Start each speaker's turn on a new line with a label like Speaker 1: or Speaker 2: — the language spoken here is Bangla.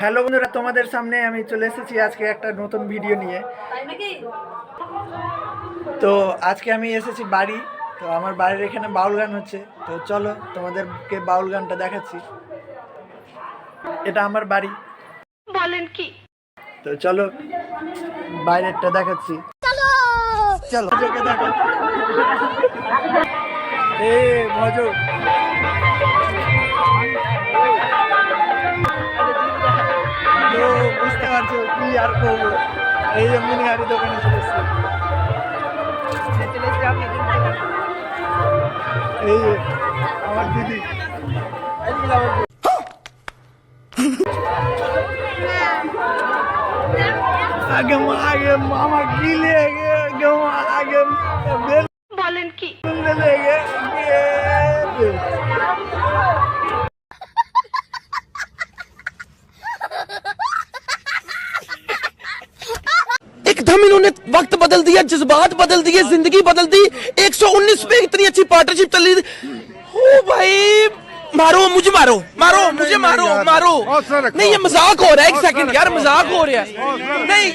Speaker 1: হ্যালো বন্ধুরা, তোমাদের সামনে আমি চলে এসেছি আজকে একটা নতুন ভিডিও নিয়ে। তো আজকে আমি এসেছি বাড়ি। তো আমার বাড়ির এখানে বাউল গান হচ্ছে। তো চলো তোমাদেরকে বাউল গানটা দেখাচ্ছি। এটা আমার বাড়ি।
Speaker 2: বলেন কি?
Speaker 1: তো চলো বাইরেরটা দেখাচ্ছি। চলো চোখে দেখো। মজো তো বুঝতে পারছো কি আর করবো। এই যে মুনিহারি দোকানে চলে এসেছি। এই যে আমার দিদি আগে আগে মামা কি লেগে আগে
Speaker 2: বলেন কি?
Speaker 1: লেগে
Speaker 3: एकदम इन्होंने वक्त बदल दिया, जज्बात बदल दिए, जिंदगी बदल दी। 119 पे इतनी अच्छी पार्टनरशिप चल रही थी। ओ भाई मारो मुझे, मारो मारो मुझे, मारो मारो। नहीं ये मजाक हो रहा है, एक सेकंड यार, मजाक हो रहा है। नहीं